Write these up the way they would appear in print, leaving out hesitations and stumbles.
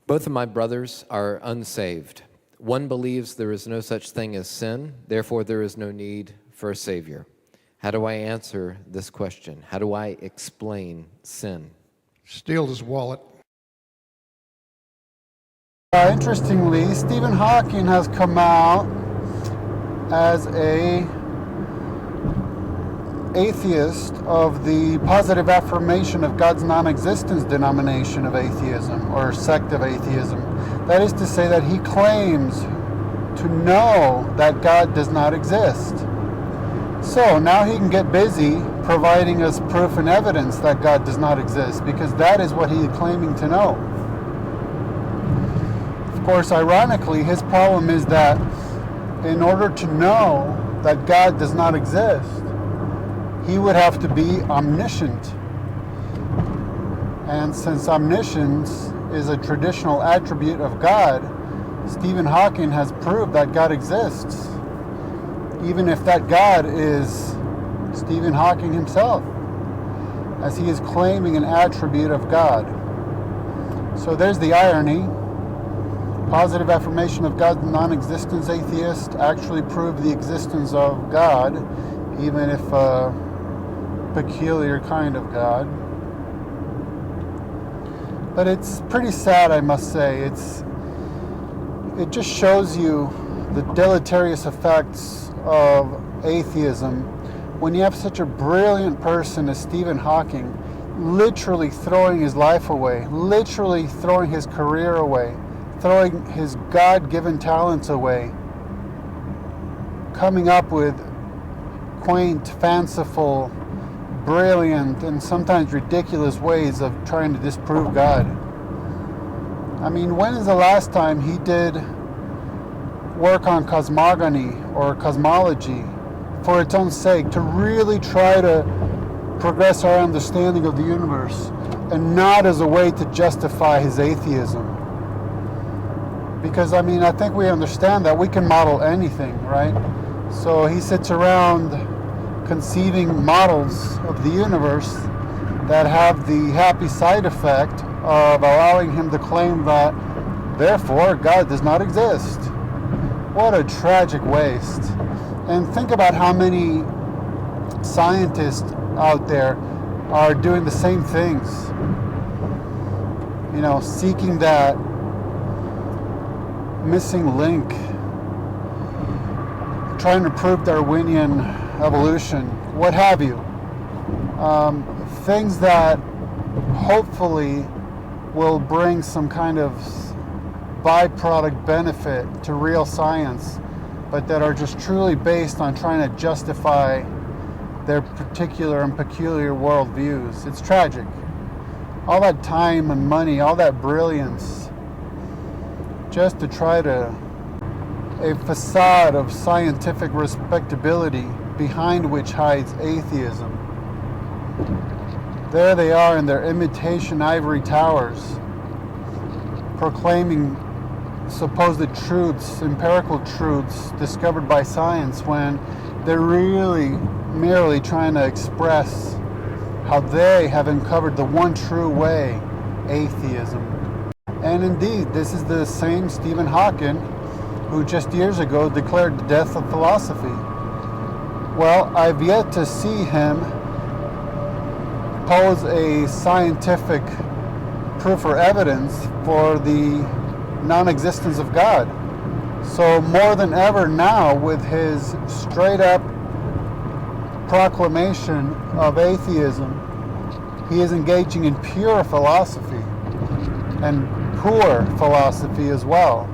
Both of my brothers are unsaved. One believes there is no such thing as sin, therefore there is no need for a Savior. How do I answer this question? How do I explain sin? Steal his wallet. Interestingly, Stephen Hawking has come out as a atheist of the positive affirmation of God's non-existence denomination of atheism, or sect of atheism. That is to say that he claims to know that God does not exist. So now he can get busy providing us proof and evidence that God does not exist, because that is what he is claiming to know. Of course, ironically, his problem is that in order to know that God does not exist, he would have to be omniscient. And since omniscience is a traditional attribute of God, Stephen Hawking has proved that God exists, even if that God is Stephen Hawking himself, as he is claiming an attribute of God. So there's the irony. Positive affirmation of God's non-existence atheist actually proved the existence of God, even if a peculiar kind of God. But it's pretty sad, I must say. It just shows you the deleterious effects of atheism when you have such a brilliant person as Stephen Hawking literally throwing his life away, literally throwing his career away, throwing his God-given talents away, coming up with quaint, fanciful, brilliant, and sometimes ridiculous ways of trying to disprove God. I mean, when is the last time he did work on cosmogony or cosmology for its own sake, to really try to progress our understanding of the universe, and not as a way to justify his atheism? Because, I mean, I think we understand that we can model anything, right? So he sits around conceiving models of the universe that have the happy side effect of allowing him to claim that, therefore, God does not exist. What a tragic waste. And think about how many scientists out there are doing the same things. You know, seeking that missing link, trying to prove Darwinian evolution, what have you. Things that hopefully will bring some kind of byproduct benefit to real science, but that are just truly based on trying to justify their particular and peculiar worldviews. It's tragic. All that time and money, all that brilliance, just to try to a facade of scientific respectability behind which hides atheism. There they are in their imitation ivory towers, proclaiming supposed truths, empirical truths discovered by science, when they're really merely trying to express how they have uncovered the one true way, atheism. And indeed, this is the same Stephen Hawking who just years ago declared the death of philosophy. Well, I've yet to see him pose a scientific proof or evidence for the non-existence of God. So more than ever now, with his straight up proclamation of atheism, he is engaging in pure philosophy, and poor philosophy as well,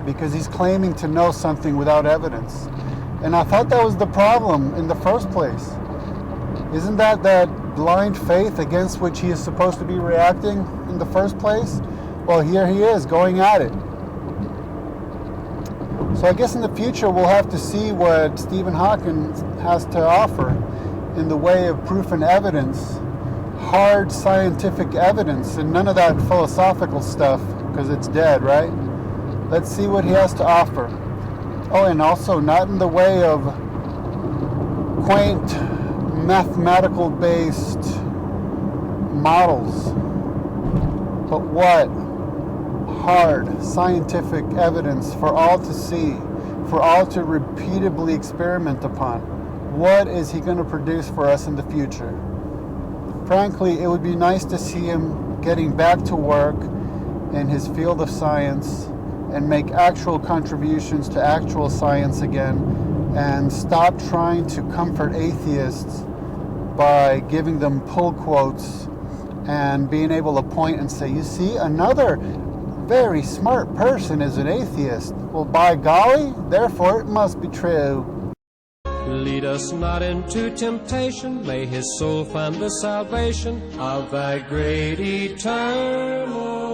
because he's claiming to know something without evidence. And I thought that was the problem in the first place. Isn't that blind faith against which he is supposed to be reacting in the first place? Well, here he is going at it. So I guess in the future we'll have to see what Stephen Hawking has to offer in the way of proof and evidence, hard scientific evidence, and none of that philosophical stuff, because it's dead, right? Let's see what he has to offer. Oh, and also not in the way of quaint mathematical based models. But what hard scientific evidence for all to see, for all to repeatedly experiment upon? What is he going to produce for us in the future? Frankly, it would be nice to see him getting back to work in his field of science and make actual contributions to actual science again, and stop trying to comfort atheists by giving them pull quotes and being able to point and say, you see, another very smart person is an atheist. Well, by golly, therefore it must be true. Lead us not into temptation, may his soul find the salvation of thy great eternal